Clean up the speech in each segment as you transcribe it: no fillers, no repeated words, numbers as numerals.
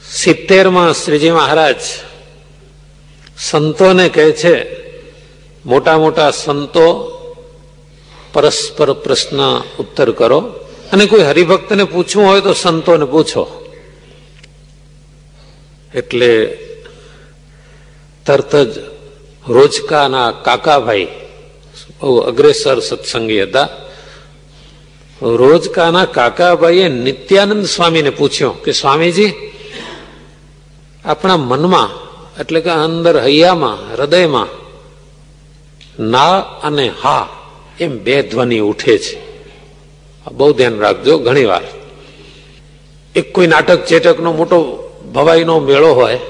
70માં શ્રીજી મહારાજ સંતોને કહે છે, મોટા મોટા સંતો પરસ્પર પ્રશ્ન ઉત્તર કરો, અને કોઈ હરિભક્તને પૂછવું હોય તો સંતોને પૂછો. એટલે તરત જ રોજકાના કાકાભાઈ બહુ અગ્રેસર સત્સંગી હતા. રોજકાના કાકાભાઈએ નિત્યાનંદ સ્વામીને પૂછ્યું કે સ્વામીજી, આપણા મનમાં એટલે કે અંદર હૈયામાં હૃદયમાં ના અને હા એમ બે ધ્વનિ ઉઠે છે. બહુ ધ્યાન રાખજો. ઘણી વાર એક કોઈ નાટક ચેટકનો મોટો ભવાઈનો મેળો હોય,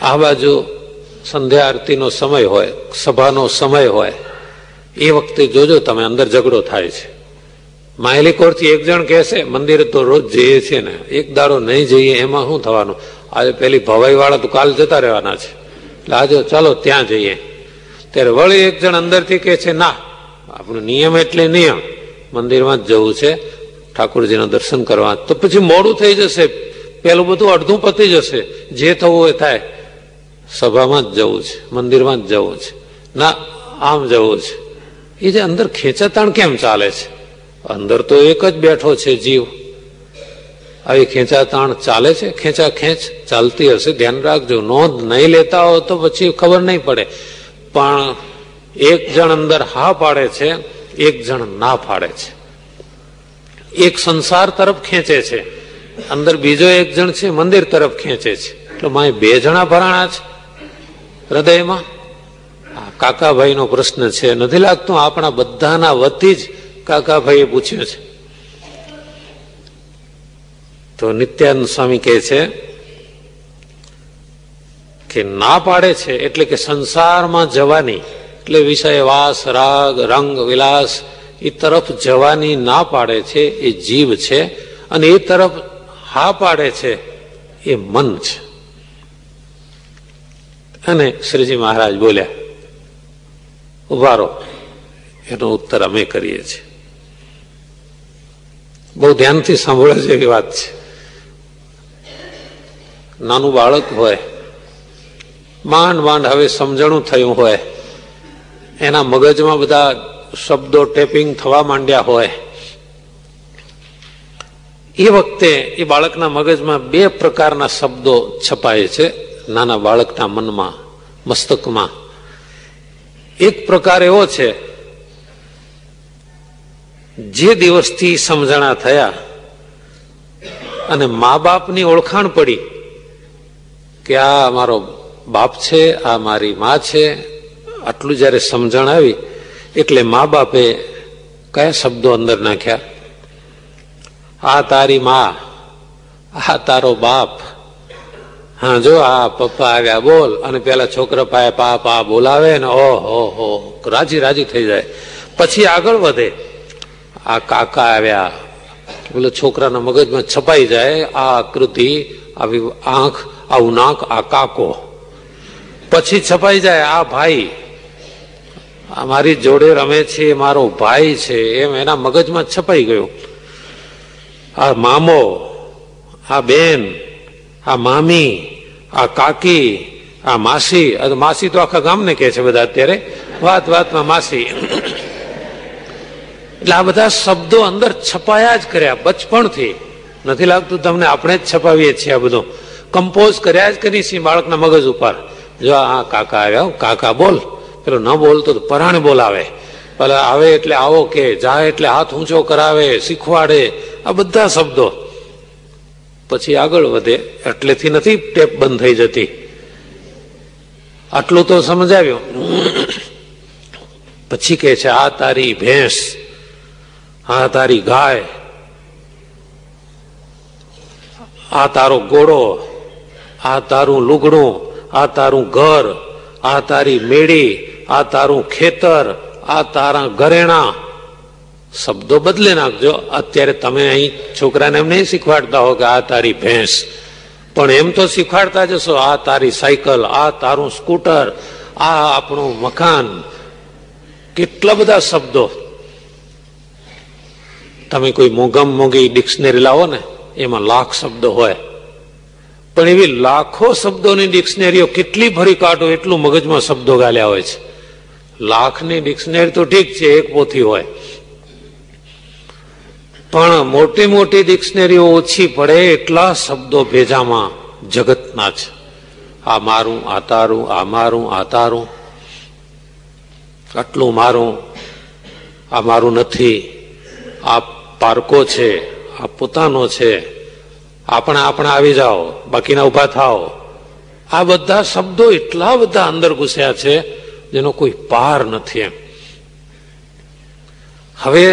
આ બાજુ સંધ્યા આરતીનો સમય હોય, સભાનો સમય હોય, એ વખતે જોજો તમે અંદર ઝઘડો થાય છે. માહેલી કોરથી એક જણ કહેશે મંદિરે તો રોજ જઈએ છીએ ને, એક દાડો નહીં જઈએ એમાં શું થવાનું, આજે પેલી ભવાઈ વાળા તો કાલ જતા રહેવાના છે, એટલે આજે ચાલો ત્યાં જઈએ. ત્યારે વળી એક જણ અંદરથી કહે છે ના, આપણો નિયમ એટલે નિયમ, મંદિરમાં જ જવું છે, ઠાકોરજીના દર્શન કરવા. તો પછી મોડું થઈ જશે, પેલું બધું અડધું પતી જશે, જે થવું એ થાય, સભામાં જ જવું છે, મંદિરમાં જ જવું છે, ના આમ જવું છે. એ જે અંદર ખેંચાતાણ કેમ ચાલે છે? અંદર તો એક જ બેઠો છે જીવ. આવી ખેંચાતાણ ચાલે છે, ખેંચા ખેંચ ચાલતી હશે, ધ્યાન રાખજો. નોંધ નહીં લેતા હો તો પછી ખબર નહીં પડે. પણ એક જણ અંદર હા પાડે છે, એક જણ ના પાડે છે. એક સંસાર તરફ ખેંચે છે, અંદર બીજો એક જણ છે મંદિર તરફ ખેંચે છે. એટલે માય બે જણા ભરાણા છે હૃદયમાં. આ કાકાભાઈ નો પ્રશ્ન છે. નથી લાગતું આપણા બધાના વતી જ કાકાભાઈએ પૂછ્યું છે. તો નિત્યાનંદ સ્વામી કહે છે કે ના પાડે છે એટલે કે સંસારમાં જવાની, એટલે વિષય વાસ રાગ રંગ વિલાસ એ તરફ જવાની ના પાડે છે એ જીવ છે, અને એ તરફ હા પાડે છે એ મન છે. અને શ્રીજી મહારાજ બોલ્યા, ઉભા રહો, એનો ઉત્તર અમે કરીએ છીએ. બહુ ધ્યાનથી સાંભળે છે એવી વાત છે. નાનું બાળક હોય, માંડ માંડ હવે સમજણું થયું હોય, એના મગજમાં બધા શબ્દો ટેપિંગ થવા માંડ્યા હોય, એ વખતે એ બાળકના મગજમાં બે પ્રકારના શબ્દો છપાય છે નાના બાળકના મનમાં, મસ્તકમાં. એક પ્રકાર એવો છે, જે દિવસથી સમજણા થયા અને મા બાપની ઓળખાણ પડી કે આ મારો બાપ છે, આ મારી મા છે, આટલું જયારે સમજણ આવી એટલે મા બાપે કયા શબ્દો અંદર નાખ્યા? આ તારી મા, આ તારો બાપ. હા જો આ પપ્પા આવ્યા બોલ, અને પેલા છોકરા પાસે પા પા બોલાવે ને ઓહો રાજી રાજી થઈ જાય. પછી આગળ વધે, આ કાકા આવ્યા, બોલો છોકરાના મગજમાં છપાઈ જાય, આ આકૃતિ, આવી આંખ, આવું નાક, આ કાકો. પછી છપાઈ જાય આ ભાઈ, આ મારી જોડે રમે છે મારો ભાઈ છે, એમ એના મગજમાં છપાઈ ગયું. આ મામો, આ બેન, આ મામી, આ કાકી, આ માસી. માસી તો આખા ગામને કહે છે બધા અત્યારે, વાત વાતમાં માસી. એટલે આ બધા શબ્દો અંદર છપાયા જ કર્યા બચપણથી. નથી લાગતું તમને આપણે જ છપાવીએ છીએ? આ બધું કમ્પોઝ કર્યા જ કરી છીએ બાળકના મગજ ઉપર. જો આ કાકા આવ્યા, કાકા બોલ, પેલો ન બોલતો તો પરાણે બોલાવે, પેલા આવે એટલે આવો કે, જાય એટલે હાથ ઊંચો કરાવે, શીખવાડે, આ બધા શબ્દો. પછી આગળ વધે, એટલેથી નથી ટેપ બંધ થઈ જતી. આટલું તો સમજાવ્યું. પછી કે છે આ તારી ભેંસ, આ તારી ગાય, આ તારો ઘોડો, આ તારું લુગડું, આ તારું ઘર, આ તારી મેળી, આ તારું ખેતર, આ તારા ઘરેણા. શબ્દો બદલી નાખજો. અત્યારે તમે અહીં છોકરાને એમ નહીં શીખવાડતા હો કે આ તારી ભેંસ, પણ એમ તો શીખવાડતા જશો, આ તારી સાયકલ, આ તારું સ્કૂટર, આ આપણું મકાન. કેટલા બધા શબ્દો. તમે કોઈ મોંઘામાં મોંઘી ડિક્શનરી લાવો ને, એમાં લાખ શબ્દો હોય, પણ એવી લાખો શબ્દોની ડિક્શનરીઓ કેટલી ભરી કાઢો એટલું મગજમાં શબ્દો ગાલ્યા હોય છે. લાખની ડિક્શનરી તો ઠીક છે, એક પોથી હોય, પણ મોટી મોટી ડિક્શનરીઓ ઓછી પડે એટલા શબ્દો ભેજામાં જગતના છે. આ મારું, આ તારું, આ મારું, આ તારું, આટલું મારું, આ મારું નથી, આ પારકો છે, આ પોતાનો છે, આપણે આવી જાઓ, બાકીના ઉભા થાઓ. આ બધા શબ્દો એટલા બધા અંદર ઘૂસ્યા છે જેનો કોઈ પાર નથી. એમ હવે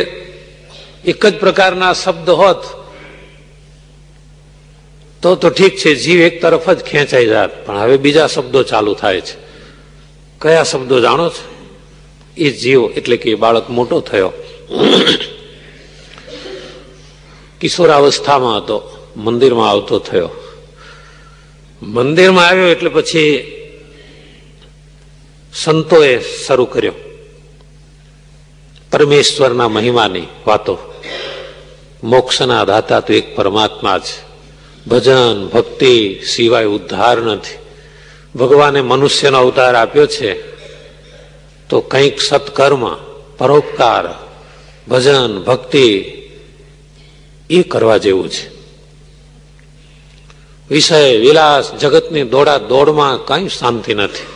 એક જ પ્રકારના શબ્દ હોત તો ઠીક છે, જીવ એક તરફ જ ખેંચાઈ જાત. પણ હવે બીજા શબ્દો ચાલુ થાય છે. કયા શબ્દો જાણો છો? એ જીવ એટલે કે બાળક મોટો થયો, કિશોરાવસ્થામાં હતો, મંદિરમાં આવતો થયો. મંદિરમાં આવ્યો એટલે પછી સંતોએ શરૂ કર્યો પરમેશ્વરના મહિમાની વાતો. મોક્ષના દાતા તો એક પરમાત્મા છે, ભજન ભક્તિ સિવાય ઉદ્ધાર નથી. ભગવાને મનુષ્યનો અવતાર આપ્યો છે તો કંઈક સત્કર્મ, પરોપકાર, ભજન ભક્તિ એ કરવા જેવું છે. વિષય વિલાસ જગતની દોડા દોડમાં કઈ શાંતિ નથી.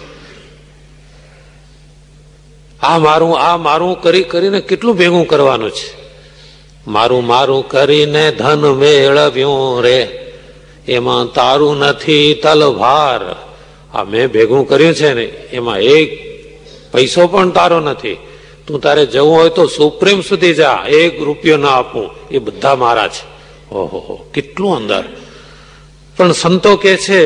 આ મારું કરી કરીને કેટલું ભેગું કરવાનું છે. મારું કરીને ધન મેળવ્યું રે, એમાં તારું નથી તલભાર. આ મેં ભેગું કર્યું છે ને એમાં એક પૈસો પણ તારો નથી. તું તારે જવું હોય તો સુપ્રીમ સુધી જા, 1 રૂપિયો ના આપું, એ બધા મારા છે. ઓહો, કેટલું અંદર. પણ સંતો કે છે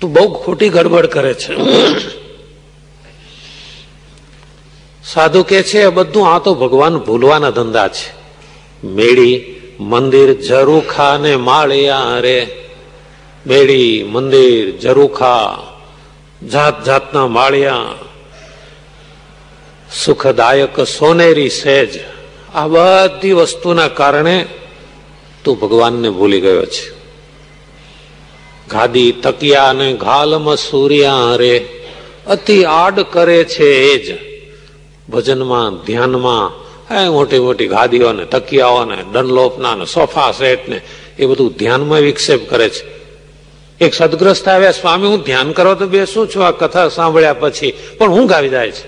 તું બહુ ખોટી ગડબડ કરે છે. સાધુ કે છે બધું આ તો ભગવાન ભૂલવાના ધંધા છે. મેળી મંદિર ઝરૂખા ને માળિયા રે, મેળી મંદિર ઝરૂખા જાત જાતના માળિયા, સુખદાયક સોનેરી સેજ, આ બધી વસ્તુના કારણે તું ભગવાનને ભૂલી ગયો છે. ગાદી તકિયા ને ઘાલમાં સૂર્યા રે, અતિ આડ કરે છે એ જ ભજનમાં ધ્યાનમાં. મોટી મોટી ગાદીઓ ને તકિયાઓ ને ડનલોપના ને સોફા સેટ ને એ બધું ધ્યાનમાં વિક્ષેપ કરે છે. એક સદગ્રસ્ત આવ્યા, સ્વામી હું ધ્યાન કરવા તો બેસું છું આ કથા સાંભળ્યા પછી, પણ ઊંઘ આવી જાય છે.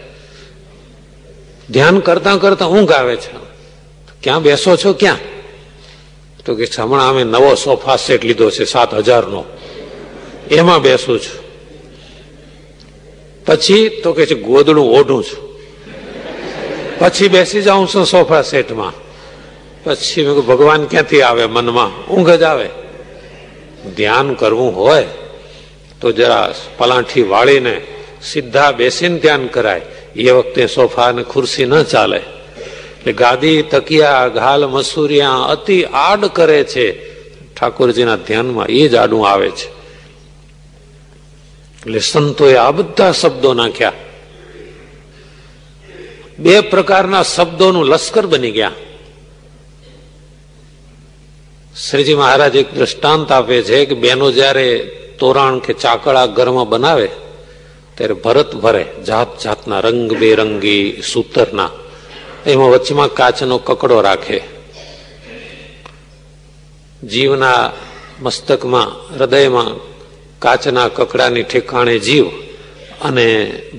ધ્યાન કરતા કરતા ઊંઘ આવે છે. ક્યાં બેસો છો? ક્યાં? તો કે હમણાં અમે નવો સોફા સેટ લીધો છે 7,000 નો, એમાં બેસું છું. પછી તો કે છે ગોદડું ઓઢું છું, પછી બેસી જાઉં છું સોફા સેટમાં. પછી ભગવાન ક્યાંથી આવે મનમાં? ઊંઘ જ આવે. ધ્યાન કરવું હોય તો જરા પલાઠી વાળીને સીધા બેસીને ધ્યાન કરાય. એ વખતે સોફા અને ખુરશી ન ચાલે. એટલે ગાદી તકિયા ઘાલ મસૂરિયા અતિ આડ કરે છે ઠાકોરજીના ધ્યાનમાં, એ જ આડું આવે છે. એટલે સંતોએ આ બધા શબ્દો નાખ્યા. 2 પ્રકારના શબ્દોનું લશ્કર બની ગયા. શ્રીજી મહારાજ એક દ્રષ્ટાંત આપે છે કે બહેનો જયારે તોરણ કે ચાકળા ઘરમાં બનાવે ત્યારે ભરત ભરે જાત જાતના રંગબેરંગી સૂતરના, એમાં વચમાં કાચનો કકડો રાખે. જીવના મસ્તકમાં હૃદયમાં કાચના કકડાની ઠેકાણે જીવ અને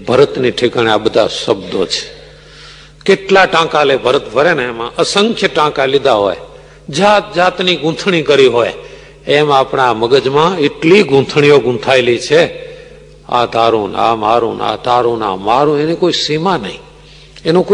ભરતની ઠેકાણે આ બધા શબ્દો છે. કેટલા ટાંકા લે ભરત ભરે ને એમાં અસંખ્ય ટાંકા લીધા હોય, જાત જાતની ગૂંથણી કરી હોય. એમ આપણા મગજમાં એટલી ગૂંથણીઓ ગૂંથાયેલી છે. આ તારું, આ મારું, આ તારું, આ મારું, એની કોઈ સીમા નહીં, એનો કોઈ